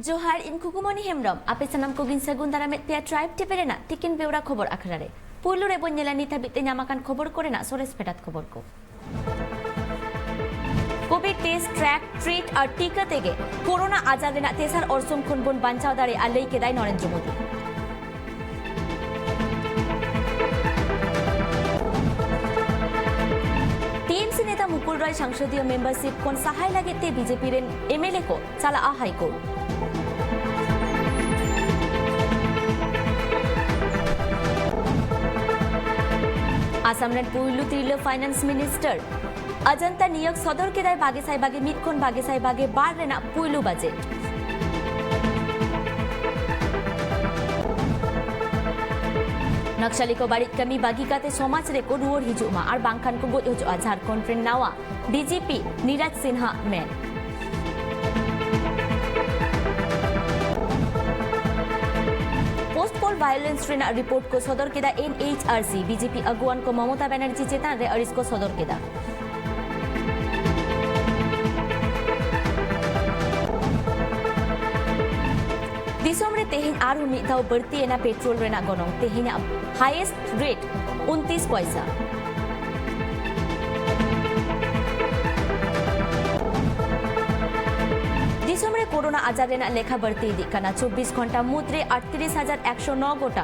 जोहार इन कुकुमनी हेमरम आपे सनाम को गिन सगुन दारा में ट्राइब टिपेरेना टिकिन बेवरा खबर आखरारे पुलु रे बन्यला निता बिते न्यामाकान खबर करेना सोरेस पेटात खबर को कोविड टेस्ट ट्रैक ट्रीट और टीका तेगे कोरोना आजार रेना तेसार ओरसुम खुनबुन बांचाव दारे आलई केदाय नरेंद्र मोदी टीएमसी नेता मुकुल रॉय संसदीय मेंबरशिप कोन सहाय लागिते बीजेपी रेन एमएलए को चला आ हाईकोर्ट आसाम रेन पुइलु त्रिलो फाइनेंस मिनिस्टर अजंता नियोग सदर केदाय बागे साई बागे मिटखोन बागे साई बागे बार रेना पुइलु बजेट नक्सली को बाड़ी कमी बागी काते समाज रे को रुवर हिजुमा और बांखान को गोज हुजुआ झारखंड रेन नावा डीजीपी नीरज सिन्हा मेन पोस्ट पोल वायलेंस रेना रिपोर्ट को सदर केदा एनएचआरसी बीजेपी अगुवान को ममता बनर्जी चेतान रे अरिस को सदर केदा दिसोम रे तेहिन आरु मिदाव बढ़ती एना पेट्रोल रेना गनोंग तेहिन हाईएस्ट रेट 29 पैसा दिसोम रे कोरोना आजार रेना लेखा बढ़ती दिखाना 24 घंटा मुद्रे 38,109 गोटा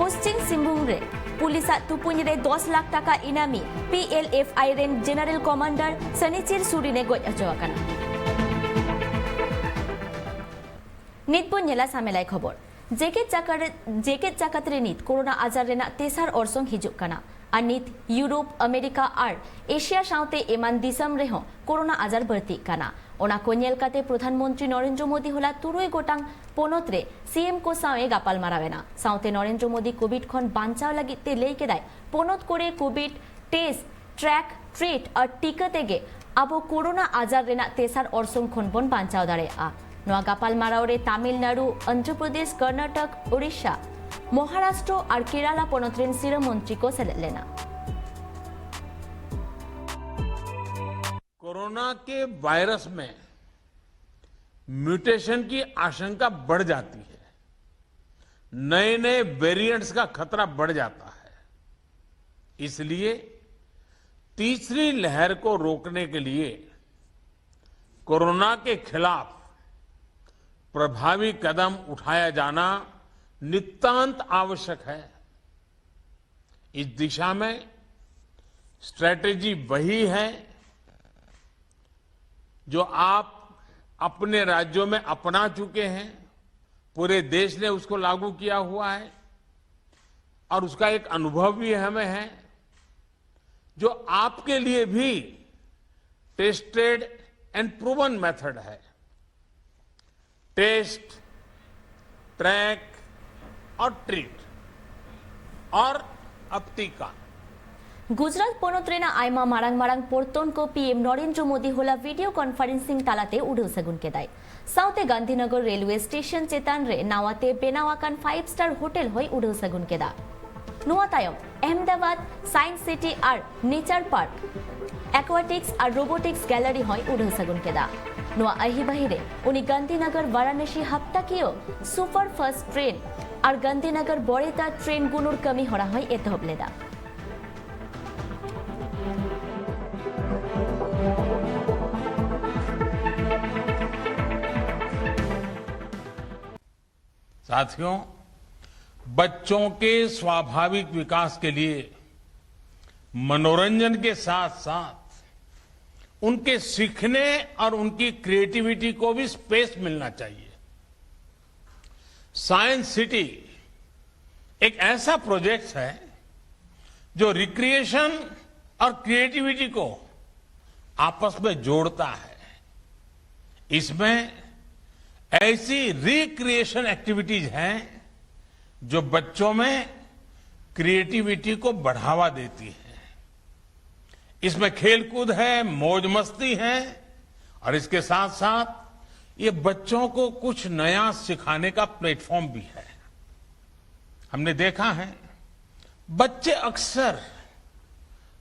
पश्चिम सिंहभूम रे पुलिस तुपुन रे 10 लाख टाका इनामी पीएलएफआई रेन जनरल कमांडर सनीचिर सूरी ने गोज अचवाकाना नितपुन नेला सामेलाई खबर जेकेट जाकात रे नित कोरोना आजार रेना तेसार ओरसोंग हिजुक काना और नित यूरोप अमेरिका और एशिया साउते एमान दिसम रेहो कोरोना आजार बढ़ती काना ओना को नेलकाते प्रधानमंत्री नरेंद्र मोदी होला तुरुई गोटांग पोनत रे सीएम को सावे गापाल मारावेना साउते नरेंद्र मोदी कोविड खन बांचाव लागिते लेई केदाय पोनत करे कोविड टेस्ट ट्रैक ट्रीट और टीका तेगे आबो कोरोना आजार रेना तेसार ओरसोंग खन बन बांचाव दारे आ नोआ गापाल मारावरे तमिलनाडु आंध्र प्रदेश कर्नाटक उड़ीसा महाराष्ट्र और केरला पोनत रेन सीरम मंत्री को सेलेक्ट लेना कोरोना के वायरस में म्यूटेशन की आशंका बढ़ जाती है, नए नए वेरिएंट्स का खतरा बढ़ जाता है। इसलिए तीसरी लहर को रोकने के लिए कोरोना के खिलाफ प्रभावी कदम उठाया जाना नितांत आवश्यक है। इस दिशा में स्ट्रैटेजी वही है जो आप अपने राज्यों में अपना चुके हैं, पूरे देश ने उसको लागू किया हुआ है और उसका एक अनुभव भी हमें है जो आपके लिए भी टेस्टेड एंड प्रूवन मेथड है। टेस्ट, ट्रैक और ट्रीट और अब टीका गुजरात पोनत्रेना आयमा मारांग मारांग पोर्तन को पीएम नरेंद्र मोदी होला वीडियो कॉन्फ्रेंसिंग तालाते उड़ो सगुन केदाय साउथे गांधीनगर रेलवे स्टेशन चेतान रे नावाते बेनावाकान 5 स्टार होटल होय उड़ो सगुन केदा नुआ तायम अहमदाबाद साइंस सिटी और नेचर पार्क एक्वाटिक्स और रोबोटिक्स गैलरी होय उड़ो सगुन केदा नुआ अही बहिरे उनी गांधीनगर वाराणसी हप्ताकियो सुपर फास्ट ट्रेन और गांधीनगर बड़ेता ट्रेन गुनुर कमी हरा होय एतहब लेदा साथियों, बच्चों के स्वाभाविक विकास के लिए मनोरंजन के साथ साथ उनके सीखने और उनकी क्रिएटिविटी को भी स्पेस मिलना चाहिए। साइंस सिटी एक ऐसा प्रोजेक्ट है जो रिक्रिएशन और क्रिएटिविटी को आपस में जोड़ता है। इसमें ऐसी रिक्रिएशन एक्टिविटीज हैं जो बच्चों में क्रिएटिविटी को बढ़ावा देती है। इसमें खेलकूद है, मौज मस्ती है और इसके साथ साथ ये बच्चों को कुछ नया सिखाने का प्लेटफॉर्म भी है। हमने देखा है बच्चे अक्सर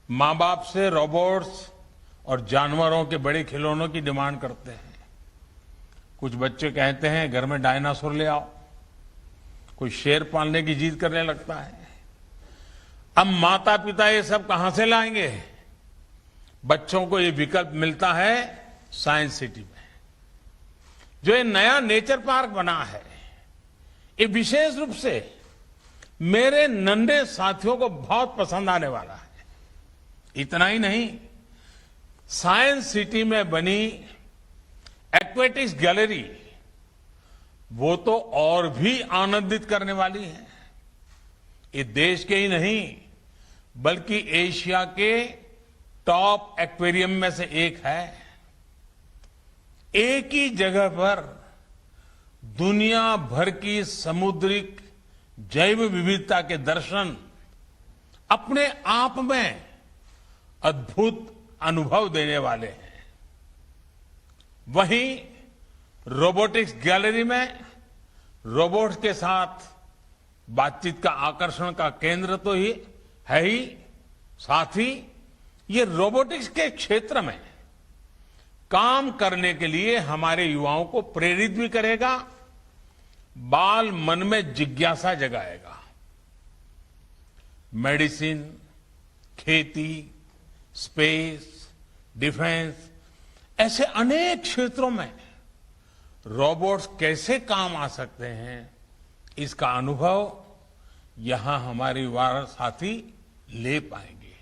माँ बाप से रोबोट्स और जानवरों के बड़े खिलौनों की डिमांड करते हैं। कुछ बच्चे कहते हैं घर में डायनासोर ले आओ, कोई शेर पालने की जिद करने लगता है। अब माता पिता ये सब कहां से लाएंगे? बच्चों को ये विकल्प मिलता है साइंस सिटी में। जो ये नया नेचर पार्क बना है, ये विशेष रूप से मेरे नन्हे साथियों को बहुत पसंद आने वाला है। इतना ही नहीं, साइंस सिटी में बनी एक्वेटिक्स गैलरी वो तो और भी आनंदित करने वाली है। ये देश के ही नहीं बल्कि एशिया के टॉप एक्वेरियम में से एक है। एक ही जगह पर दुनिया भर की समुद्रिक जैव विविधता के दर्शन अपने आप में अद्भुत अनुभव देने वाले हैं। वहीं रोबोटिक्स गैलरी में रोबोट्स के साथ बातचीत का आकर्षण का केंद्र तो ही है ही, साथ ही ये रोबोटिक्स के क्षेत्र में काम करने के लिए हमारे युवाओं को प्रेरित भी करेगा, बाल मन में जिज्ञासा जगाएगा। मेडिसिन, खेती, स्पेस, डिफेंस ऐसे अनेक क्षेत्रों में रोबोट्स कैसे काम आ सकते हैं, इसका अनुभव यहां हमारे युवा साथी ले पाएंगे।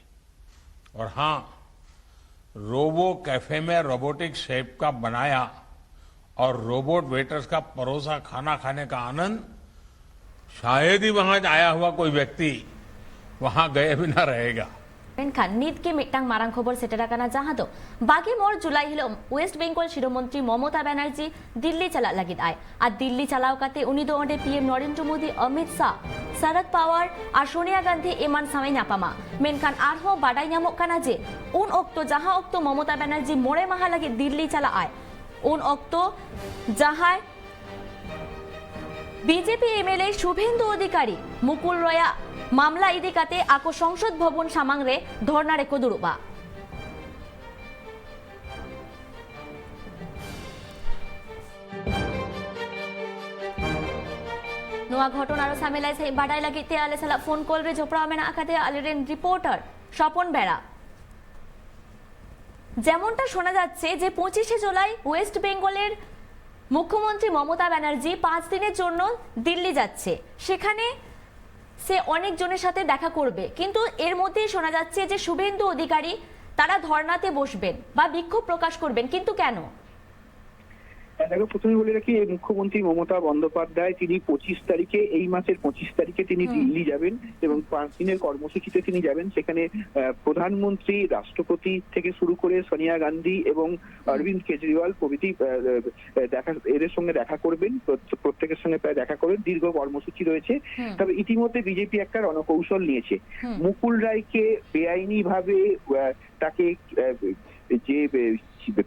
और हां, रोबो कैफे में रोबोटिक शेफ का बनाया और रोबोट वेटर्स का परोसा खाना खाने का आनंद शायद ही वहां आया हुआ कोई व्यक्ति वहां गए बिना रहेगा। मेनखान नीत के मिट्टांग मारांग खबर सेटेरा काना जहां दो बाकी मोर जुलाई हिलो वेस्ट बेंगल शिरोमंत्री ममता बनर्जी दिल्ली चला लगित आय आ दिल्ली चलाव काते उनी दो ओंडे पीएम नरेंद्र मोदी अमित शाह शरद पवार आ सोनिया गांधी एमान सामे नापामा मेनखान आरहो बाडाय नामोग काना जे उन ओक्तो जहां ओक्तो ममता बनर्जी मोड़े माहा लगित दिल्ली चला आय उन ओक्तो जहां बीजेपी एमएलए शुभेंदु अधिकारी मुकुल रया मामला इदी काते आको संसद भवन सामांगरे धरना रेको दुरुबा नोआ घटनार सामेलाय से बाडाय लागिते आले साला फोन कॉल रे जोपड़ा मेना आकाते आलेरेन रिपोर्टर স্বপন বেড়া যেমনটা শোনা যাচ্ছে যে 25শে জুলাই ওয়েস্ট বেঙ্গলের মুখ্যমন্ত্রী মমতা ব্যানার্জি 5 দিনের জন্য দিল্লি যাচ্ছে সেখানে সে অনেক জনের সাথে দেখা করবে কিন্তু এর মধ্যেই শোনা যাচ্ছে যে শুভেন্দু অধিকারী তারা ধর্নাতে বসবেন বা বিক্ষোভ প্রকাশ করবেন কিন্তু কেন দেখো প্রথমে বলে রাখি এই মুখ্যমন্ত্রী মমতা বন্দ্যোপাধ্যায় তিনি 25 তারিখে এই মাসের 25 তারিখে তিনি দিল্লি যাবেন এবং 5 দিনের কর্মসূচিতে তিনি যাবেন সেখানে প্রধানমন্ত্রী রাষ্ট্রপতি থেকে শুরু করে সোনিয়া গান্ধী এবং অরবিন্দ কেজরিওয়াল প্রভৃতি এদের সঙ্গে দেখা করবেন প্রত্যেকের সঙ্গে প্রায় দেখা করবেন দীর্ঘ কর্মসূচি রয়েছে তবে ইতিমধ্যে বিজেপি একটা রণকৌশল নিয়েছে মুকুল রায়কে বেআইনিভাবে তাকে যে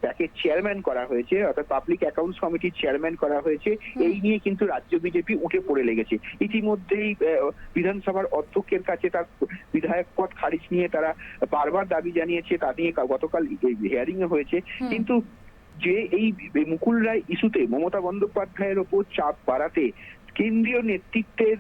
প্যাকেজ চেয়ারম্যান করা হয়েছে অর্থাৎ পাবলিক অ্যাকাউন্টস কমিটির চেয়ারম্যান করা হয়েছে এই নিয়ে কিন্তু রাজ্য বিজেপি উঠে পড়ে লেগেছে ইতিমধ্যেই বিধানসভার অধ্যক্ষের কাছে তার বিধায়ক পদ খারিজ নিয়ে তারা বারবার দাবি জানিয়েছে তা নিয়ে গতকাল হিয়ারিং হয়েছে কিন্তু যে এই মুকুল রায় ইস্যুতে মমতা বন্দ্যোপাধ্যায়ের ওপর চাপ বাড়াতে কেন্দ্রীয় নেতৃত্বের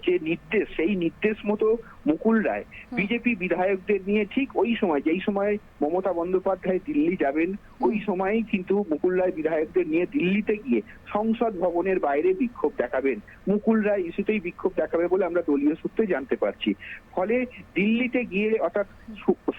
যে নির্দেশ সেই নির্দেশ মতো মুকুল রায় বিজেপি বিধায়কদের নিয়ে ঠিক ওই সময় যেই সময় মমতা বন্দ্যোপাধ্যায় দিল্লি যাবেন ওই সময়ই কিন্তু মুকুল রায় বিধায়কদের নিয়ে দিল্লিতে গিয়ে সংসদ ভবনের বাইরে বিক্ষোভ দেখাবেন মুকুল রায় ইস্যুতেই বিক্ষোভ দেখাবে বলে আমরা দলীয় সূত্রে জানতে পারছি ফলে দিল্লিতে গিয়ে অর্থাৎ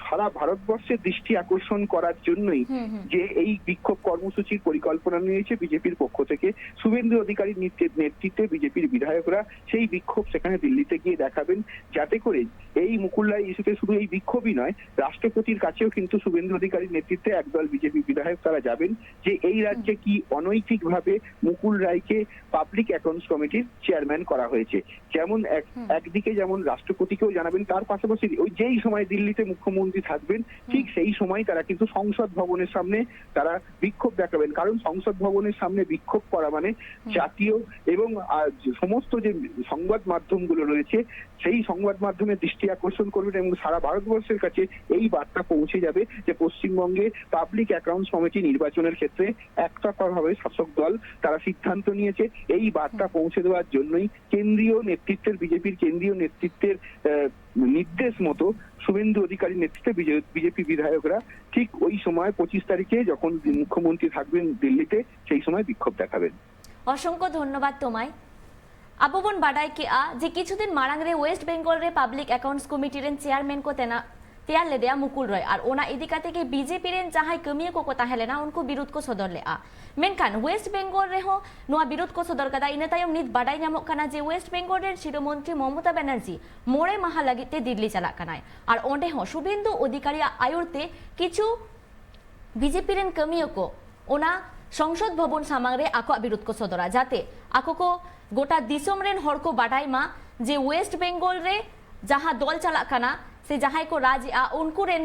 সারা ভারতবর্ষের দৃষ্টি আকর্ষণ করার জন্যই যে এই বিক্ষোভ কর্মসূচির পরিকল্পনা নিয়েছে বিজেপির পক্ষ থেকে শুভেন্দু অধিকারীর নেতৃত্বে বিজেপির বিধায়করা সেই বিক্ষোভ সেখানে দিল্লিতে গিয়ে দেখাবেন যাতে করে এই মুকুল রায় ইস্যুতে শুধু এই বিক্ষোভই নয় রাষ্ট্রপতির কাছেও কিন্তু শুভেন্দু অধিকারীর নেতৃত্বে একদল বিজেপি বিধায়ক তারা যাবেন যে এই রাজ্যে কি অনৈতিকভাবে মুকুল রায়কে পাবলিক অ্যাকাউন্টস কমিটির চেয়ারম্যান করা হয়েছে যেমন একদিকে যেমন রাষ্ট্রপতিকেও জানাবেন তার পাশাপাশি ওই যেই সময় দিল্লিতে মুখ্যমন্ত্রী থাকবেন ঠিক সেই সময় তারা কিন্তু সংসদ ভবনের সামনে তারা বিক্ষোভ দেখাবেন কারণ সংসদ ভবনের সামনে বিক্ষোভ করা মানে জাতীয় এবং সমস্ত যে সংবাদ মাধ্যমগুলো রয়েছে সেই সংবাদ মাধ্যম মাধ্যমে দৃষ্টি আকর্ষণ করবেন এবং সারা ভারতবর্ষের কাছে এই বার্তা পৌঁছে যাবে যে পশ্চিমবঙ্গে পাবলিক অ্যাকাউন্টস কমিটি নির্বাচনের ক্ষেত্রে একতরফাভাবে শাসক দল তারা সিদ্ধান্ত নিয়েছে। এই বার্তা পৌঁছে দেওয়ার জন্যই কেন্দ্রীয় নেতৃত্বের, বিজেপির কেন্দ্রীয় নেতৃত্বের নির্দেশ মতো শুভেন্দু অধিকারীর নেতৃত্বে বিজেপি বিধায়করা ঠিক ওই সময় 25 তারিখে যখন মুখ্যমন্ত্রী থাকবেন দিল্লিতে, সেই সময় বিক্ষোভ দেখাবেন। অসংখ্য ধন্যবাদ তোমায়। আবু বন বাডাই કે આ જે কিছুদিন માળાંગ રે વેસ્ટ બેંગોલ રે પબ્લિક એકાઉન્ટ્સ કમિટી રે ચેરમેન को તેના तैयार ले दिया मुकुल रॉय और ओना इदी काते के बीजेपी रे जहां कमी को ताहेलेना उनको विरोध को सदर ले आ मेनखान वेस्ट बेंगल रे हो नोआ विरोध को सदर कदा इन तायम नित बाडाई नामक काना जे वेस्ट बेंगल रे शिरोमंत्री ममता बनर्जी मोड़े माहा लागिते दिल्ली चला कानाय और ओंडे हो शुभेंदु अधिकारी आयुरते किछु बीजेपी रे कमी को ओना संसद भवन सामांग रे आको विरोध को सदरा जाते आको को गोटा दिसम रेन हर को बाडाई मा जे वेस्ट बेंगल रे जहां दल चला काना से जहां को राज उनको रेन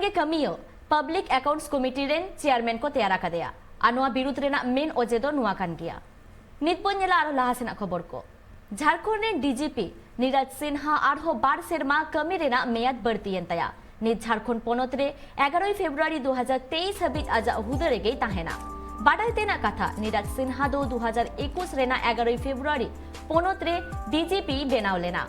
के कमियो पब्लिक अकाउंट्स कमिटी रेन चेयरमैन को तैयार का दिया आनुआ विरुद्ध रेना मेन ओजे दो नुआ कान गया नितपन्यला आरो लाहासेना खबर को झारखंड रेन डीजीपी नीरज सिन्हा आरो 12 सेरमा कमी रेना मेयाद बढ़तीयन तया नित झारखंड पोनत रे 11 फेब्रुआरी 2023 हबीज आजा हुदरे गई ताहेना बाडाई तेना कथा नीरज सिन्हा दो 2021 रेना 11 फेब्रुआरी पोनत रे डीजीपी बेनाव लेना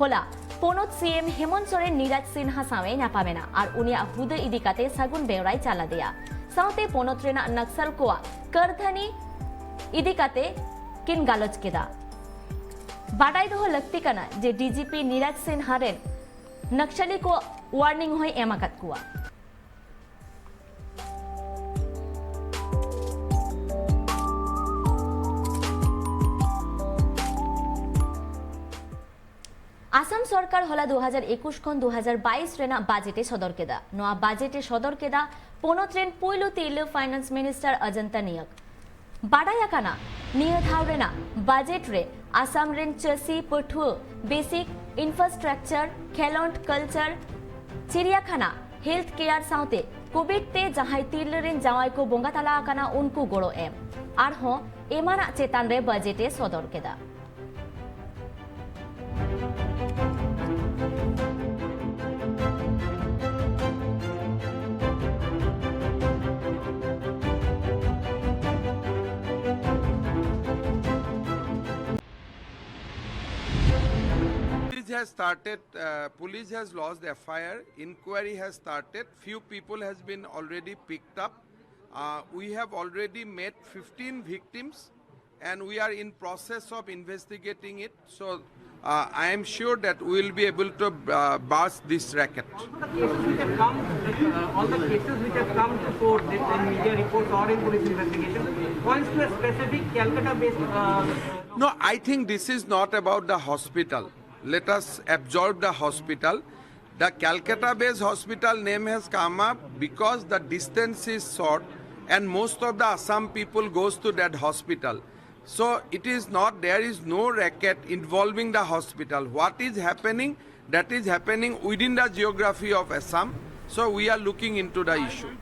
होला पोनत सीएम हेमंत सोरेन नीरज सिन्हा सावे नापामेना और उनिया हुदे इदी काते सगुन बेवराई चाला दिया साउते पोनत रेना नक्सल कोआ करधनी इदी काते किन गालोच केदा बाडाई दो लगती कना जे डीजीपी नीरज सिन्हा रेन नक्सली को वार्निंग होय एमाकत कुआ आसाम सरकार होला 2021 खन 2022 रेना बाजेटे सदर केदा नोआ बाजेटे सदर केदा पोनत रेन पोइलो तेल फाइनेंस मिनिस्टर अजंता नियक बाडाया काना निय थाव रेना बाजेट रे आसाम रेन चसी पठुओ बेसिक इंफ्रास्ट्रक्चर खेलोंड कल्चर चिड़ियाखाना हेल्थ केयर साउते कोविड ते जहां तिल रेन जावाई को बोंगा ताला काना उनको गोड़ो एम आर हो एमाना चेतान रे बजेटे सदर केदा Has started, police has lodged FIR, inquiry has started, few people has been already picked up. We have already met 15 victims and we are in process of investigating it. So I am sure that we will be able to bust this racket. All the cases which have come to court in media reports or in police investigation points to a specific Calcutta-based. No, I think this is not about the hospital. Let us absorb the hospital. The Calcutta-based hospital name has come up because the distance is short and most of the Assam people goes to that hospital. So it is not, there is no racket involving the hospital. What is happening, that is happening within the geography of Assam. So we are looking into the issue.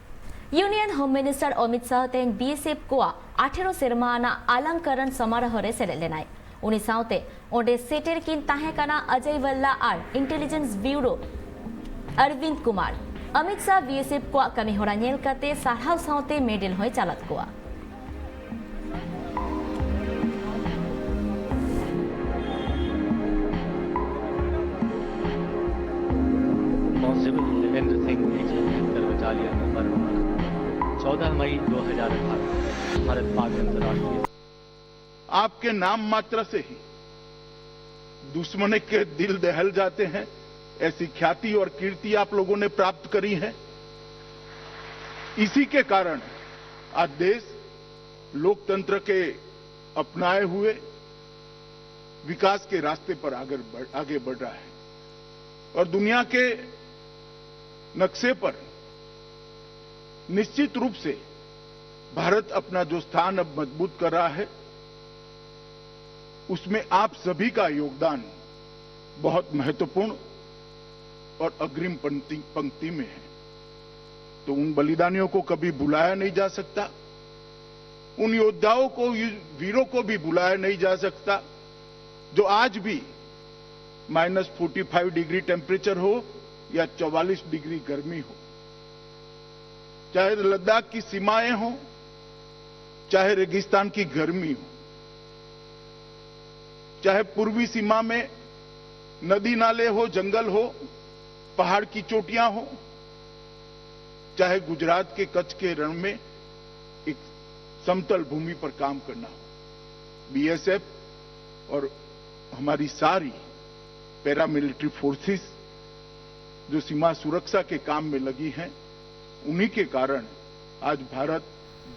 Union home minister Amit Shah तेन BSF को 18 सेरमाना अलंकरण समारोह रे सेले लेनाय उनी साउते ओडे सेटेर किन ताहे काना अजय वल्ला आर intelligence bureau Arvind Kumar Amit Shah BSF को कमी होरा नेल काते सारहाव साउते मेडल होय चालत को constable Devendra Singh battalion number 14 मई 2018 भारत पाक अंतर्राष्ट्रीय आपके नाम मात्र से ही दुश्मन के दिल दहल जाते हैं। ऐसी ख्याति और कीर्ति आप लोगों ने प्राप्त करी है। इसी के कारण आज देश लोकतंत्र के अपनाए हुए विकास के रास्ते पर आगे बढ़ रहा है और दुनिया के नक्शे पर निश्चित रूप से भारत अपना जो स्थान अब मजबूत कर रहा है उसमें आप सभी का योगदान बहुत महत्वपूर्ण और अग्रिम पंक्ति में है। तो उन बलिदानियों को कभी भुलाया नहीं जा सकता, उन योद्धाओं को, वीरों को भी भुलाया नहीं जा सकता जो आज भी -45 डिग्री टेम्परेचर हो या 44 डिग्री गर्मी हो, चाहे लद्दाख की सीमाएं हो, चाहे रेगिस्तान की गर्मी हो, चाहे पूर्वी सीमा में नदी नाले हो, जंगल हो, पहाड़ की चोटियां हो, चाहे गुजरात के कच्छ के रण में एक समतल भूमि पर काम करना हो, बीएसएफ और हमारी सारी पैरामिलिट्री फोर्सेस जो सीमा सुरक्षा के काम में लगी हैं, उन्हीं के कारण आज भारत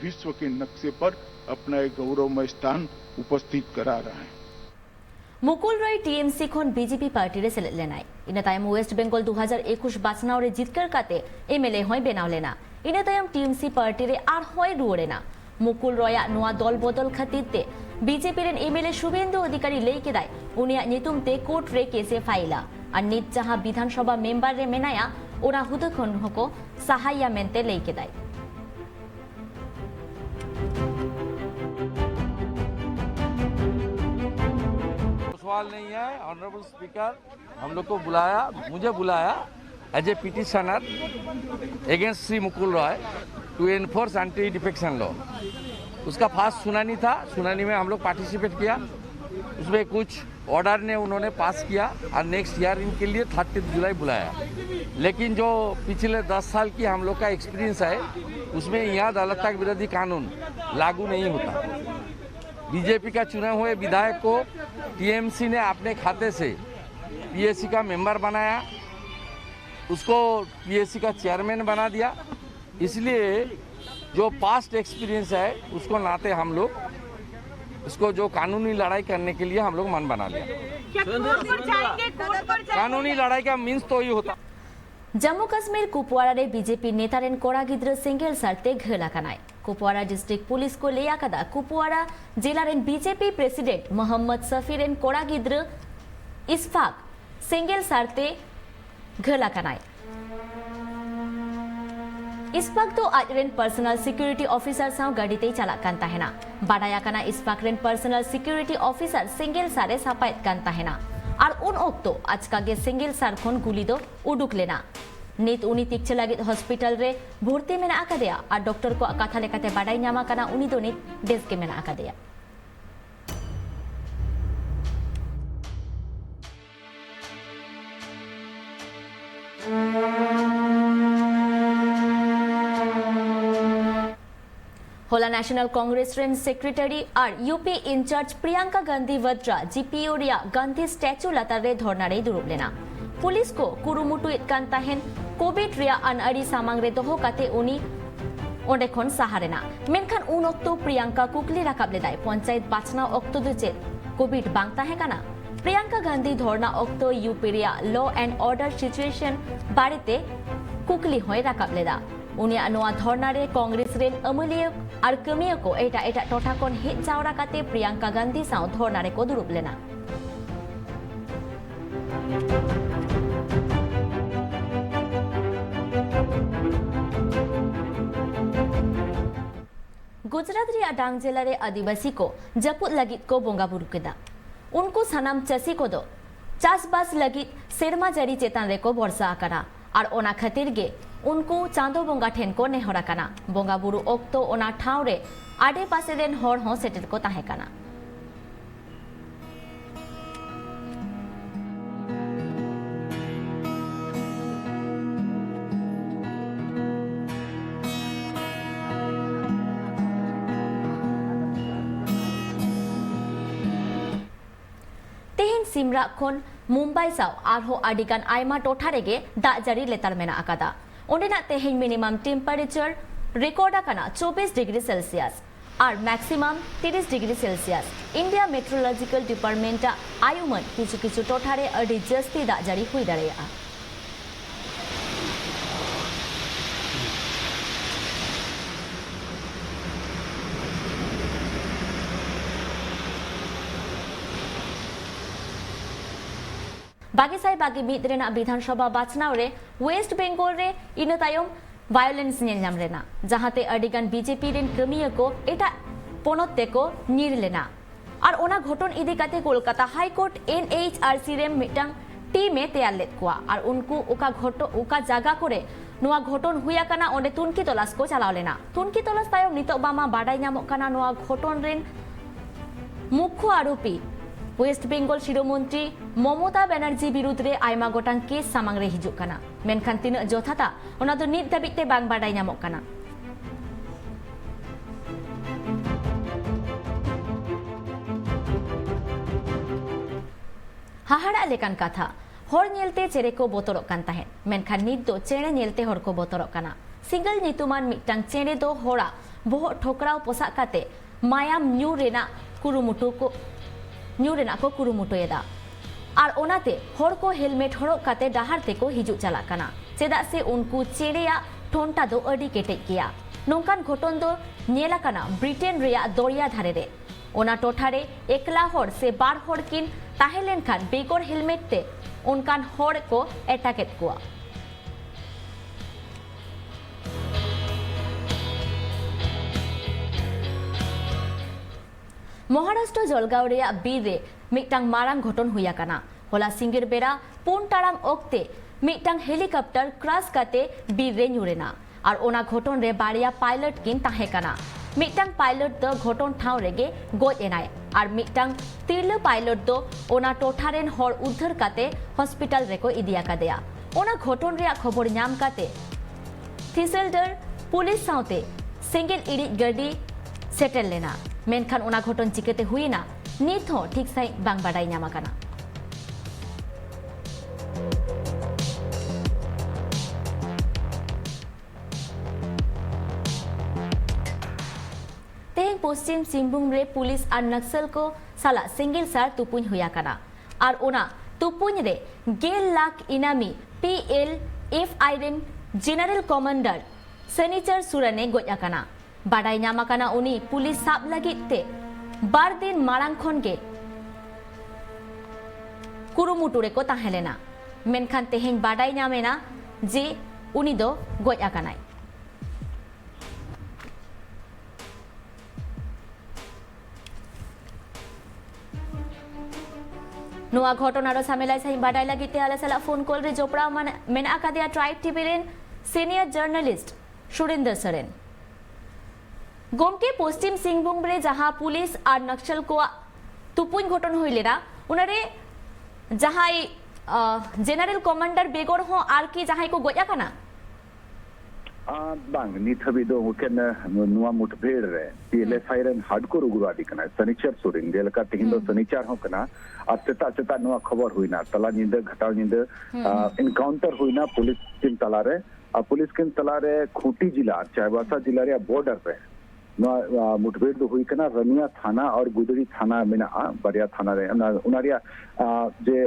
विश्व के नक्शे पर अपना एक गौरवमय स्थान उपस्थित करा रहा है। मुकुल रॉय टीएमसी खन बीजेपी पार्टी सेलेक्ट लेनाय इना तायम वेस्ट बेंगल 2021 बाचनाव रे जितकर काते एमएलए होय बेनाव लेना इना तायम टीएमसी पार्टी रे आर होय रुवरेना मुकुल रॉय नुआ दल बदल खातिर बीजेपी रेन एमएलए शुभेंदु अधिकारी लई केदाय उनिया नितुम ते कोर्ट रे केसे फाइला और नित जहां विधानसभा मेंबर रे मेनाया ओना हुद खन हको सहायया मेनते लई केदाय। सवाल नहीं है। ऑनरेबल स्पीकर हम लोग को बुलाया, मुझे बुलाया as a petitioner against Shri Mukul Roy to enforce anti defection law. उसका फास्ट सुनानी था, सुनानी में हम लोग पार्टिसिपेट किया, उसमें कुछ ऑर्डर ने उन्होंने पास किया और नेक्स्ट ईयर इनके लिए 30 जुलाई बुलाया। लेकिन जो पिछले 10 साल की हम लोग का एक्सपीरियंस है उसमें यहाँ दलता विरोधी कानून लागू नहीं होता। बीजेपी का चुने हुए विधायक को टीएमसी ने अपने खाते से पीएससी का मेंबर बनाया, उसको पीएससी का चेयरमैन बना दिया। इसलिए जो पास्ट एक्सपीरियंस है उसको नाते हम लोग इसको जो कानूनी लड़ाई करने के लिए हम लोग मन बना लिया। कानूनी लड़ाई का मीन्स तो ही होता। जम्मू काश्मीर कुपवाड़ा रे बीजेपी नेता रेन कोड़ा गिद्र सिंगल सरते घला कनाय कुपवाड़ा डिस्ट्रिक्ट पुलिस को लेया कदा कुपवाड़ा जिला रेन बीजेपी प्रेसिडेंट मोहम्मद सफी रेन कोड़ा गिद्र इस्फाक सिंगल सरते घला कनाय इस्फाक तो आज रेन पर्सनल सिक्योरिटी ऑफिसर साव गाड़ीते चलाक कान ताहेना बाडाया कना इस्फाक रेन पर्सनल सिक्योरिटी ऑफिसर सिंगल सारे सापायत कान ताहेना और उन ओक्तो आज कागे सिंगल सार खन गुली दो उडुक लेना नित उनी तिक्चे लागित हॉस्पिटल रे भर्ती मेना आकादेया और डॉक्टर को कथा लेकाते बाडाई नामा काना उनी दो नित डेस्क के मेना आकादेया। होला नेशनल कांग्रेस रेन सेक्रेटरी और UP incharge Priyanka Gandhi Vadra GPO रिया गांधी स्टैचू लतार रे धरना रे दुरुब लेना पुलिस को कुरुमुटु इतकान ताहेन कोविड रिया अनअरी सामांग रे दोहो काते उनी ओंडे खन सहारेना मेनखान उन ओक्तो प्रियंका कुकली राकाब लेदाय पंचायत बाचना ओक्तो दो चेत कोविड बांग ताहे काना प्रियंका गांधी धरना ओक्तो यूपी रिया लॉ एंड ऑर्डर सिचुएशन बारेते कुकली होय राकाब लेदा उनिया नोआ धरना रे कांग्रेस रेन अमलिय और कमिया को एटा एटा टोठा कोन हिट जावरा काते प्रियंका गांधी साव धरना रे को दुरुब लेना। गुजरात रे डांग जिला रे आदिवासी को जपुत लगित को बोंगा बुरु केदा उनको सनाम चसी को दो चासबास लगित सेरमा जरी चेतन रे को भरसा आकरा और ओना खातिर गे उनको चांदो बोंगा ठेन को नेहरा काना बोंगा बुरु ओक्तो ओना ठाव रे आडे पासे रेन हर हो सेटेल को ताहे काना। तेहेन सिमरा खन मुंबई साव आरहो आडिगान आयमा टोठा रेगे दाग जारी लेतार मेना आकादा ओंडेना तेहेन मिनिमम टेम्पारेचर रिकॉर्ड आकाना 24 डिग्री सेल्सियस और maximum 30 degree Celsius. India meteorological department आयुमन किछु किछु टोठा रे अडी जस्ती दाग जारी हुई दाड़ेया। बागीसाई बागी मिद रेना विधानसभा बाचनाव रे वेस्ट बेंगल रे इन तायम वायलेंस नेल नाम लेना जहाते अडिगान बीजेपी रेन कमिया को एटा पोनते को नीर लेना और ओना घटन इदी काते कोलकाता हाईकोर्ट NHRC रे मिटांग टीमे तैयार लेद कोआ और उनको ओका जागा करे नोआ घटन हुया काना ओंडे तुनकी तलाश को चलाव लेना तुनकी तलाश तायम नितो बामा बाडाय ᱧᱟᱢᱚᱜ काना नोआ घटन रेन मुख्य आरोपी वेस्ट बेंगल शिरोमंत्री ममता बनर्जी विरुद्ध रे आयमा गोटांग केस सामांग रे हिजुग काना मेनखान तिना जथाता ओना दो नित धाबिज ते बांग बाडाय ᱧᱟᱢᱚᱜ काना हाहाड़ा लेकान कथा हर नेलते चेरे को बोतरक कान ताहेन मेनखान नित दो चेरे नेलते हर को बोतरक काना सिंगल नितुमान मिटांग चेरे दो हड़ा बोह ठोकराव पोसाक काते मायाम न्यू रेना कुरुमुटु को कुरुमुटुएदा और ओनाते हर को हेलमेट हरक काते डाहार ते को हिजुग चला काना चेदा से उनको चेरेया ठोंटा दो अडी केटेज गया नोंकान घटन दो नेला काना ब्रिटेन रेया दरिया धारे रे ओना टोठारे एकला हर से बार हर किन ताहेलेन खान बेगर हेलमेट ते उनकान हर को एटाकेट कुआ महाराष्ट्र जलगांव रेया बीर रे मिटांग मारांग घटन हुया काना होला सिंगिर बेरा 4 टाड़ाम ओक्ते मिटांग हेलिकॉप्टर क्रैश काते बीर रे ᱧᱩᱨᱮᱱᱟ और ओना घटन रे बारिया पायलट किन ताहे काना मिटांग पायलट दो घटन ठाव रेगे गज एनाय और मिटांग तिरला पायलट दो ओना टोठारेन हर उद्धार काते हॉस्पिटल रेको इदिया कादेया ओना घटन रे खबर ᱧाम काते थिसेल्डर पुलिस साउते सिंगल इडी गाड़ी सेटल लेना मेनखान ओना घटन चिकेते हुईना नित हो ठीक साई बांग बाडाय ᱧᱟᱢ काना पश्चिम सिंहभूम रे पुलिस और नक्सल को साला सिंगल सार तुपुन हुया काना और ओना तुपुन रे 10 लाख इनामी PLFI रेन जनरल कमांडर सनीचर सुरने गोया काना बाडाय ᱧᱟᱢ काना उनी पुलिस साब लगित ते बार दिन मारांग खन के कुरुमुटु रे को ताहेलेना मेनखान तेहेन बाडाय ᱧᱟᱢᱮना जे उनी दो गोया कानाय नोआ घटनार सामेलाय साई बाडाय लगिते आला साला फोन कॉल रे जोपड़ा मेना कादिया ट्राइब टीवी रेन सीनियर जर्नलिस्ट सुरेंद्र सोरेन गोमके पश्चिम सिंहभूम रे जहां पुलिस और नक्सल को तुपुन घटन होइलेरा उनारे जहां जनरल कमांडर बेगर हो आर की जहां को गोया काना बांग नित हबी दो उकेन नुआ मुठभेड़ रे PLFI रेन हार्डकोर उग्रवादी कना सनीचर सुरिन देलका तिहिन दो सनीचर हो कना और चेता नुआ खबर हुईना तला निंद घटाव निंद एनकाउंटर हुईना पुलिस किन तला रे खूंटी जिला चाईबासा जिला रे बॉर्डर पे नुआ मुठभेड़ दो हुई कना रनिया थाना और गुदड़ी थाना मेना बरिया थाना रे उनारिया जे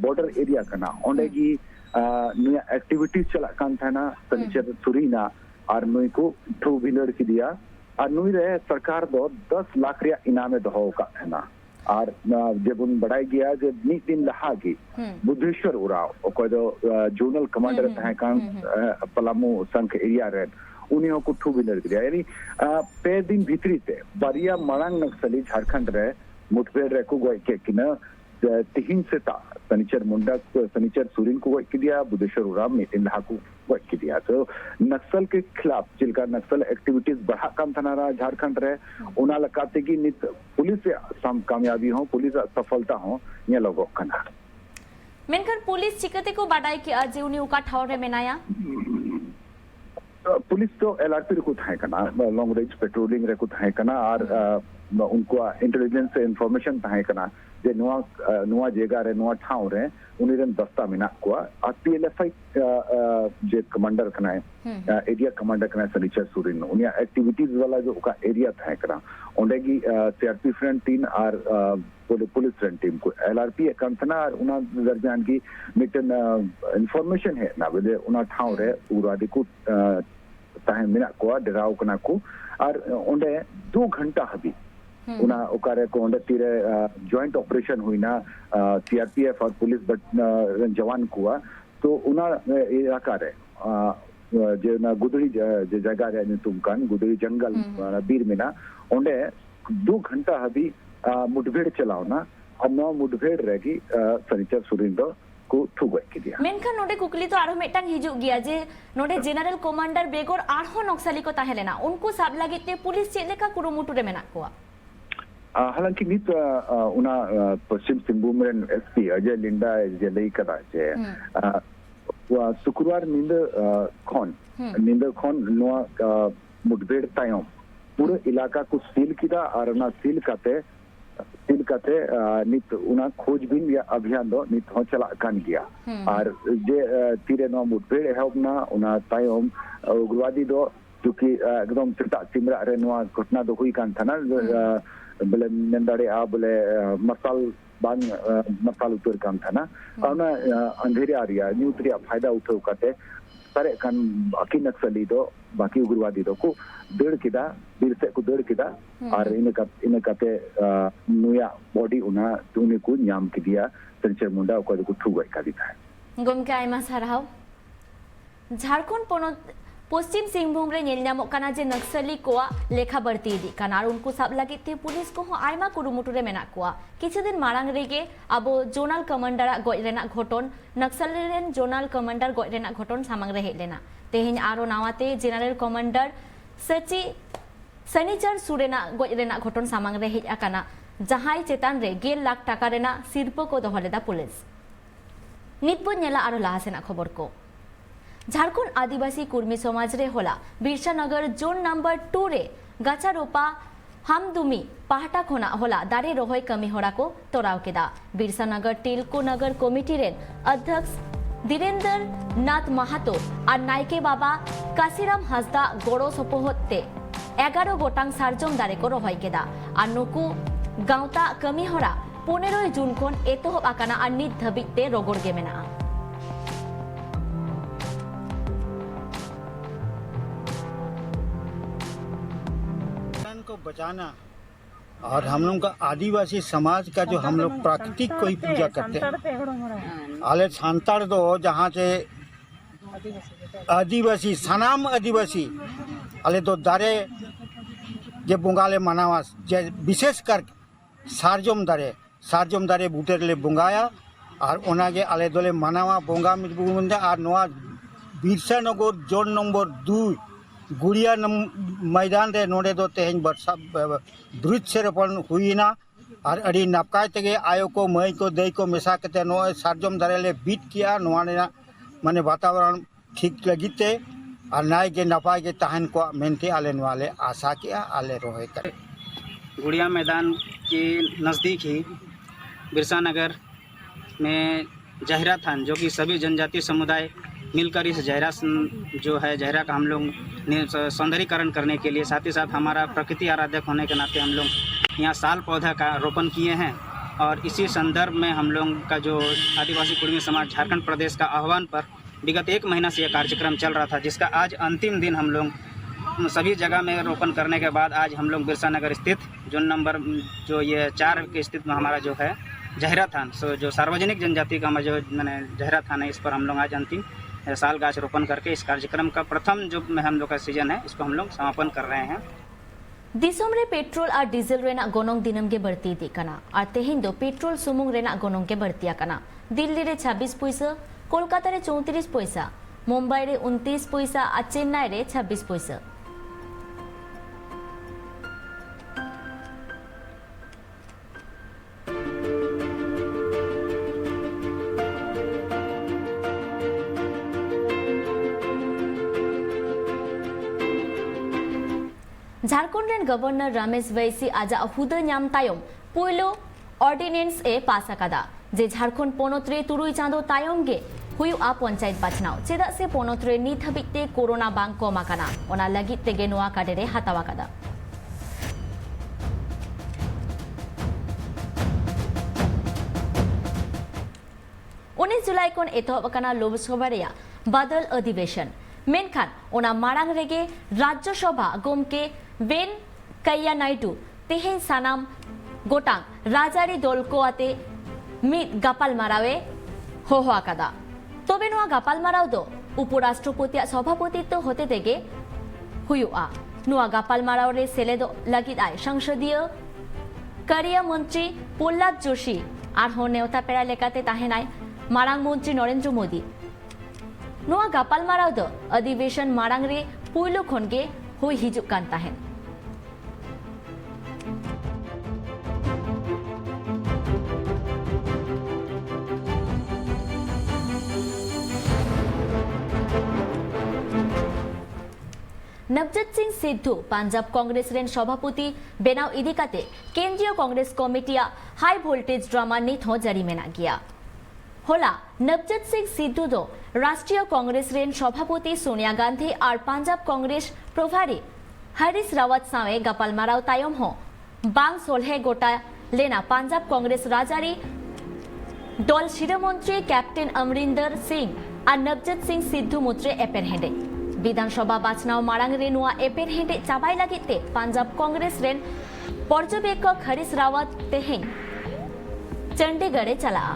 बॉर्डर एरिया कना ओंडेगी नुया एक्टिविटीज चला कान थाना सनीचर सुरीना और नुई को ठो विनर की दिया और नुई रे सरकार दो 10 लाख रिया इनामे दो का थाना और जब उन बढ़ाई गया जब नी दिन लहा की बुद्धेश्वर उराव ओको दो जोनल कमांडर थाहे कान पलामू संख एरिया रे उन्हीं को ठो विनर दिया यानी पे दिन भीतरी ते बरिया मरांग नक्सली झारखंड रे मुठभेड़ रे को गोय के किना तिहिन से ता सनीचर मुंडा सनीचर सुरीन को गोय दिया बुद्धेश्वर उराव मीटिंग लहा को गोय दिया तो नक्सल के खिलाफ जिनका नक्सल एक्टिविटीज बढ़ा काम थाना झारखंड रे उना लगाते की नित पुलिस कामयाबी हो पुलिस सफलता हो ये लोगों कना मेनकर पुलिस चिकते को बाडाय की आज उनी उका ठावर रे मेनाया पुलिस तो LRP को थाए कना लॉन्ग रेंज पेट्रोलिंग रे को थाए कना और उनको इंटेलिजेंस से इंफॉर्मेशन थाए कना जे नुआ जगह रे नुआ ठाव रे उनिरन दस्ता मिना को और PLFI जे कमांडर कना एरिया कमांडर कना सनीचर सुरिन उनिया एक्टिविटीज वाला जो का एरिया थाए कना ओंडेगी CRP फ्रंट टीम और पुलिस फ्रंट टीम को LRP कंथना और उना दरमियान की मिटन इंफॉर्मेशन है ना बदे उना ठाव रे उरादी को ताहे मिना को डराव कना को और ओंडे 2 घंटा हबी उना ओकारे को ओंडे तीरे जॉइंट ऑपरेशन हुई ना CRPF और पुलिस जवान को तो उना इलाका रे जे ना गुदड़ी जे जगह रे तुमकान गुदड़ी जंगल बीर में ना ओंडे 2 घंटा हबी मुठभेड़ चलावना और नवा मुठभेड़ रेगी सनीचर सुरीन दो को ठुगय किदिया मेनखान नोडे कुकली तो आरो मेटांग हिजुग गया जे नोडे जनरल कमांडर बेगोर आरो नक्सली को ताहेलेना उनको साब लागित ते पुलिस चेले का कुरुमुटु रे मेना कोआ हालांकि नित उना पश्चिम सिंहभूम रेन एसपी अजय लिंडा जे लई कदा जे वा शुक्रवार नींद खन नोआ मुठभेड़ तायम पूरे इलाका को सील किदा और ना सील काते नित उना खोजबीन या अभियान दो नित हो चला कान गया और जे तीरे नोआ मुठभेड़ एहबना उना तायम उग्रवादी दो जो कि एकदम चिता सिमरा रे नोआ घटना दो हुई कान था ना बोले नंदाड़े आ बोले मसाल उतर काम था ना और अंधेरे आ रिया न्यूट्रिया फायदा उठो काते सारे कान बाकी नक्सली दो बाकी उग्रवादी दो को दड़ किदा बीर से को दड़ किदा और इन काते नुया बॉडी उना तुने को न्याम किदिया संचय मुंडा को ठुगय का दिता है गोमके आयमा साराव झारखंड पोनोत पश्चिम सिंहभूम रे नेल नामो काना जे नक्सली कोआ लेखा बढ़ती दी काना उनको साब लागित ते पुलिस को आयमा कुरुमुटु रे मेना कोआ किछु दिन मारांग रेगे अबो जोनल कमांडर गय रेना घटन नक्सली रेन जोनल कमांडर गय रेना घटन सामांग रे हेलेना तेहिन आरो नावाते जनरल कमांडर सची सनीचर सुरेना गय रेना घटन सामांग रे हेज आकाना जहाई चेतान रे 1 लाख टाका रेना सिरपो को दोहलेदा पुलिस नितबो नेला आरो लाहासेना खबर को झारखंड आदिवासी कुर्मी समाज रे होला बिरसा नगर जोन नंबर 2 रे गाचा रोपा हमदुमी पाहटा खोना होला दारे रोहय कमी होड़ा को तोराव केदा बिरसा नगर टिलको नगर कमिटी रे अध्यक्ष धीरेन्द्र नाथ माहातो और नायके बाबा काशीराम हासदा गड़ो सपोहते 11 गोटांग सारजम दारे को रोहय केदा और नुकु गावता कमी होड़ा 15 जून खन एतोहब आकाना और नित धबिते रगड़ गे मेना को बचाना और हम लोग का आदिवासी समाज का जो हम लोग प्राकृतिक को ही पूजा करते हैं आले सांताड़ दो जहाँ से आदिवासी सनाम आदिवासी आले तो दारे जे बुंगाले मनावा जे विशेष कर सारजम दारे बूटेर ले बुंगाया और ओनागे आले दोले मनावा बोंगा में बुंदा और नोआ बिरसा नगर जोन नंबर 2 गुड़िया मैदान रे नोडे दो तेहन वर्षा द्रुत से रोपण हुईना और अड़ी नपकाय तेगे आयो को मई को दई को मेसा कते नो सारजम दारे ले बीट किया नोआ माने वातावरण ठीक लगिते और नाय के नपाय के तहन को मेनते आले वाले आशा किया आले रोहे करे गुड़िया मैदान के नज़दीक ही बिरसा नगर में जहरा थान जो कि सभी जनजातीय समुदाय मिलकर इस जहरा जो है जहरा का हम लोग सौंदर्यीकरण करने के लिए साथ ही साथ हमारा प्रकृति आराधक होने के नाते हम लोग यहाँ साल पौधा का रोपण किए हैं और इसी संदर्भ में हम लोग का जो आदिवासी कुर्मी समाज झारखंड प्रदेश का आह्वान पर विगत 1 महीना से यह कार्यक्रम चल रहा था जिसका आज अंतिम दिन हम लोग सभी जगह में रोपण करने के बाद आज हम लोग बिरसा नगर स्थित जोन नंबर जो ये 4 के स्थित में हमारा जो है जहरा थान जो सार्वजनिक जनजाति का जो मैंने जहरा थान है इस पर हम लोग आज अंतिम साल गाछ रोपण करके इस कार्यक्रम का प्रथम जो हम लोग का सीजन है इसको हम लोग समापन कर रहे हैं दिसोम रे पेट्रोल और डीजल रेना गोनोंग दिनम के बढ़ती दिकना और तेहिन दो पेट्रोल सुमुंग रेना गोनोंग के बढ़ती आकना दिल्ली रे 26 पैसा कोलकाता रे 34 पैसा मुंबई रे 29 पैसा और चेन्नई रे 26 पैसा झारखंड रेन गवर्नर रमेश बैसी आज हुदा नाम तायम पुइलो ऑर्डिनेंस ए पास आकादा जे झारखंड पोनोत रे 3 चांदो तायम गे हुयुआ पंचायत बाछनाव चेदा से पोनोत रे नित हबिते कोरोना बांग कम आकाना ओना लगित तेगे नोआ काडे रे हातावा कादा 19 जुलाई खन एतहब आकाना लोकसभा रेया बादल अधिवेशन मेनखान ओना मारांग रेगे राज्यसभा गोमके वेन कैया नायडू तेहेन सानाम गोटांग राजारी दल को आते मिद गापाल मारावे होहो आकादा तबे नोआ गापाल माराव दो उपराष्ट्रपति सभापतित्व होते तेगे हुयुआ नोआ गापाल माराव रे सेलेदो लगित आय संसदीय करिया मंत्री प्रहलाद जोशी आरहों नेवता पेड़ा लेकाते ताहेनाय मारांग मंत्री नरेंद्र मोदी नोआ गापालमाराव दो अधिवेशन मारांग रे पुइलो खनगे हुई हिजुक कान ताहेन नवजोत सिंह सिद्धू पंजाब कांग्रेस रेन सभापति बेनाव इदी काते केंद्रीय कांग्रेस कमिटिया हाई वोल्टेज ड्रामा नित हो जरी मेना गया होला नवजोत सिंह सिद्धू दो राष्ट्रीय कांग्रेस रेन सभापति सोनिया गांधी और पंजाब कांग्रेस प्रभारी हरीश रावत सावे गापालमाराव तायम हो बांग सोलहे गोटा लेना पंजाब कांग्रेस राजारी दल शिरोमंत्री कैप्टन अमरिंदर सिंह और नवजोत सिंह सिद्धू मुद्रे एपेर हेडे विधानसभा बाचनाव मारांग रे नुआ एपेर हेडे चाबाई लागिते पंजाब कांग्रेस रेन पर्यवेक्षक हरीश रावत तेहें चंडीगढ़े चला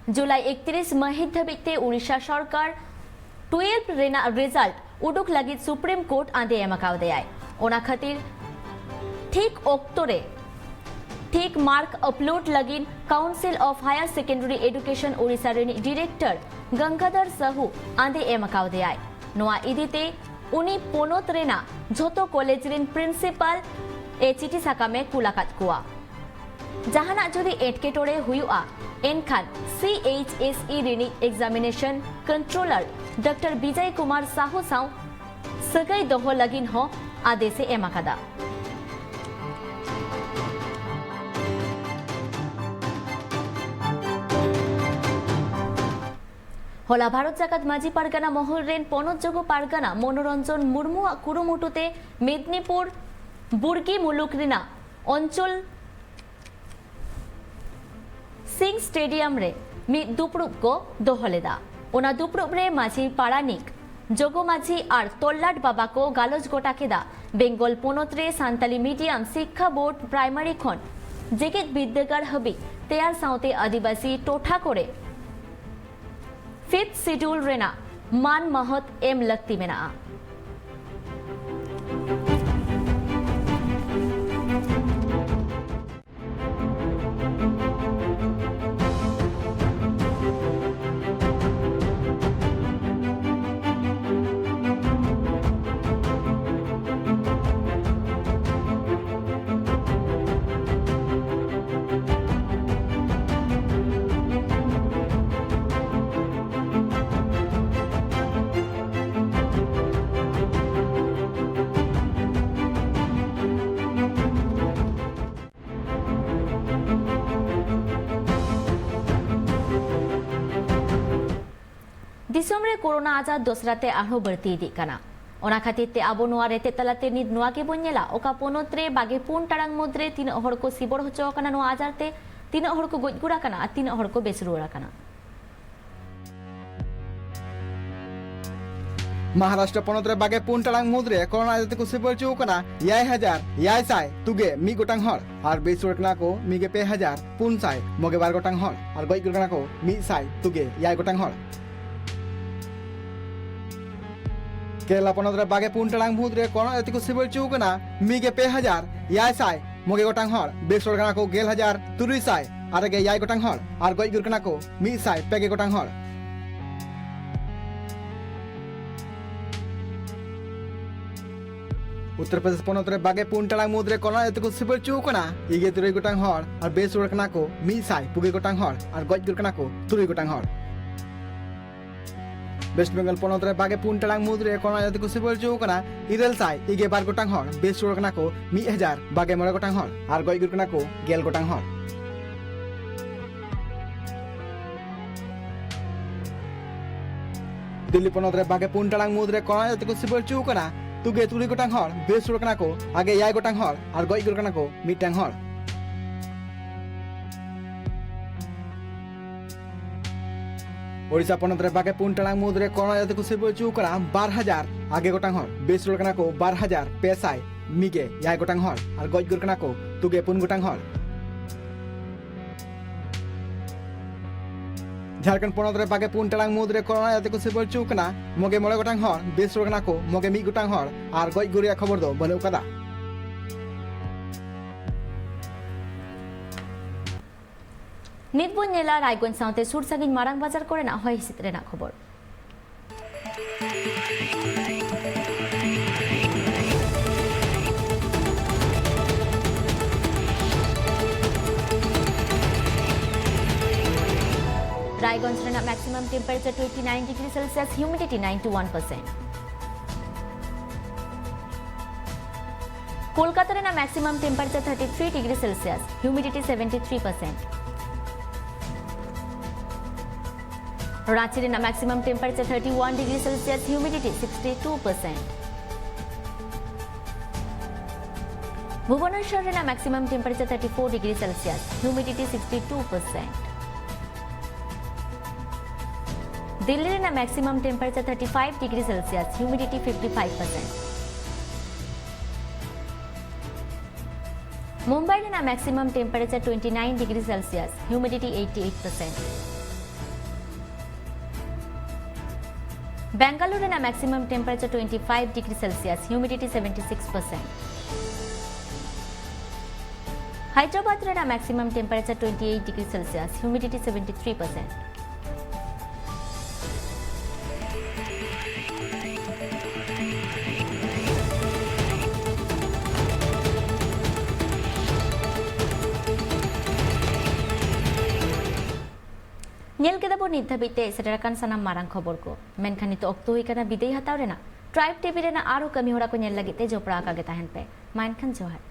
जुलाई 31 महित धबिते उड़ीसा सरकार 12 रेना रिजल्ट उडुक लगी सुप्रीम कोर्ट आंदे एमकाव दे आय ओना खातिर ठीक ओक्टोरे ठीक मार्क अपलोड लगिन council of higher secondary education Orissa रेनी डायरेक्टर गंगाधर साहू आंदे एमकाव दे आय नोआ इदिते उनी पोनोत रेना झोतो कॉलेज रेन प्रिंसिपल ए चिठी साकामे कुलाकात कुआ जहाना जुदी एटकेटोरे हुआ एनखान CHSE रेनी examination controller doctor Vijay Kumar Sahu साव सगई दोहो लगिन हो आदेशे एमाकादा होला भारत जाकात माझी पारगाना महल रेन पनोजोगो पारगाना मनोरंजन मुर्मु कुरुमुटुते मेदिनीपुर बुर्गी मुलुक रेना अंचल सिंह स्टेडियम रे मी दुपड़ुब को दोहलेदा ओना दुपड़ुब रे माझी पाड़ानिक जोगो माझी और तोल्लाट बाबा को गालोज गोटा केदा बेंगल पोनोत रे सान्ताली मीडियम शिक्षा बोर्ड प्राइमारी खन जेगेत विद्यागार हबी तैयार साउते आदिवासी टोठा कोरे 5th शेड्यूल रेना मान महत एम लगती मेना दिसम रे कोरोना आजार दोसराते आरो बढ़ती इदी काना ओना खातिर ते आबो नोआ रेते तलाते निद नोआ के बोनेला ओका पोनोत्रे बागे पुन टांग मुद्रे तीन हड़ को सिबड़ होचो काना नोआ आजारते तीन हड़ को गजगुड़ा काना आ तीन हड़ को बेसरुड़ा काना महाराष्ट्र पनोत रे बागे पुन टांग मुद्रे कोरोना आजारते को सिबड़ चो काना 1100 तुगे मी गोटांग हड़ और बेसरुड़ा को मीगे 5,400 मोगे 12 गोटांग हड़ और गजगुड़ा को 100 तुगे 11 गोटांग हड़ केरला पनोत रे बागे पुन टांग मुद्रे कोरोना आजारते को सिबड़ चो काना मीगे 5,400 मोगे गोटांग हड़ बेसरुड़ा को 1,300 और गे 11 गोटांग हड़ और गजगुड़ा को 100 पेगे गोटांग हड़ उत्तर प्रदेश पनोत रे बागे पुन टांग मुद्रे कोरोना आजारते को सिबड़ चो काना इगे 3 गोटांग हड़ और बेसरुड़ा को 100 पुगे गोटांग हड़ और गजगुड़ा को 3 गोटांग हड़ वेस्ट बेंगल पनोत रे बागे पुन टांग मुद्रे कोरोना आजारते को सिबड़ चो काना 900 इगे 12 गोटांग हड़ बेसरुड़ा को 1000 बागे 9 गोटांग हड़ और गजगुड़ा को 11 गोटांग हड़ दिल्ली पनोत रे बागे पुन टांग मुद्रे कोरोना आजारते को सिबड़ चो काना तुगे 3 गोटांग हड़ बेसरुड़ा को आगे 11 गोटांग हड़ और गजगुड़ा को 1 हड़ ओडिशा पनोत रे बागे पुन टांग मुद्रे कोरोना आजारते को सिबड़ चो काना 12,000 आगे गोटांग हड़ बेसरुड़ा को 12,500 ᱢᱤᱜᱮ 6 ᱜᱚᱴᱟᱝ ᱦᱚᱲ ᱟᱨ ᱜᱚᱡ ᱜᱩᱨ ᱠᱟᱱᱟ ᱠᱚ 3 ᱜᱚᱴᱟᱝ ᱦᱚᱲ ঝাড়খণ্ড পনᱚᱛ রে 24 টাᱲাং মুদ্রে করোনা ᱡᱟᱛᱮ ᱠᱚ ᱥᱤᱵᱚᱞ ᱪᱩ ᱠᱟᱱᱟ ᱢᱚᱜᱮ 9 ᱜᱚᱴᱟᱝ ᱦᱚᱲ ᱵᱮᱥ ᱠᱟᱱᱟ ᱠᱚ ᱢᱚᱜᱮ 1 ᱜᱚᱴᱟᱝ ᱦᱚᱲ ᱟᱨ ᱜᱚᱡ ᱜᱩᱨ ᱨᱮᱭᱟᱜ ᱠᱷᱚᱵᱚᱨ ᱫᱚ ᱵᱟᱹᱱᱩᱜ ᱠᱟᱫᱟ ᱱᱤᱛ ᱵᱚᱱ ᱧᱮᱞᱟ ᱨᱟᱭᱜᱚᱧᱡ ᱥᱟᱶᱛᱮ ᱥᱩᱨ ᱥᱟᱺᱜᱤᱧ ᱢᱟᱨᱟᱝ ᱵᱟᱡᱟᱨ ᱠᱚᱨᱮᱱᱟᱜ ᱦᱚᱭ ᱦᱤᱸᱥᱤᱫ ᱨᱮᱱᱟᱜ ᱠᱷᱚᱵᱚᱨ রায়গঞ্জ রেনা maximum temperature 29 degree Celsius humidity 91%। Kolkata রেনা maximum temperature 33 degree Celsius humidity 73%। Ranchi রেনা maximum temperature 31 degree Celsius humidity 62%। Bhubaneswar রেনা maximum temperature 34 degree Celsius humidity 62%। Delhi রেনা maximum temperature 35 degree Celsius humidity 55%। Mumbai রেনা maximum temperature 29 degree Celsius humidity 88%। Bengaluru রেনা maximum temperature 25 degree Celsius humidity 76%। Hyderabad রেনা maximum temperature 28 degree Celsius humidity 73%। ᱧᱮᱞ ᱠᱮᱫᱟ ᱵᱚᱱ ᱱᱤᱛ ᱫᱷᱟᱹᱵᱤᱡ ᱛᱮ ᱥᱮᱴᱮᱨ ᱟᱠᱟᱱ ᱥᱟᱱᱟᱢ ᱢᱟᱨᱟᱝ ᱠᱷᱚᱵᱚᱨ ᱠᱚ ᱢᱮᱱᱠᱷᱟᱱ ᱱᱤᱛᱚᱜ ᱚᱠᱛᱚ ᱦᱩᱭ ᱠᱟᱱᱟ ᱵᱤᱫᱟᱹᱭ ᱦᱟᱛᱟᱣ ᱨᱮᱱᱟᱜ ᱴᱨᱟᱭᱤᱵ ᱴᱤᱵᱷᱤ ᱨᱮᱱᱟᱜ ᱟᱨᱚ ᱠᱟᱹᱢᱤ ᱦᱚᱨᱟ ᱠᱚ ᱧᱮᱞ ᱞᱟᱹᱜᱤᱫ ᱛᱮ ᱡᱚᱯᱲᱟᱣ ᱟᱠᱟᱜᱮ ᱛᱟᱦᱮᱱ ᱯᱮ ᱢᱟ ᱮᱱᱠᱷᱟᱱ ᱡᱚᱦᱟᱨ।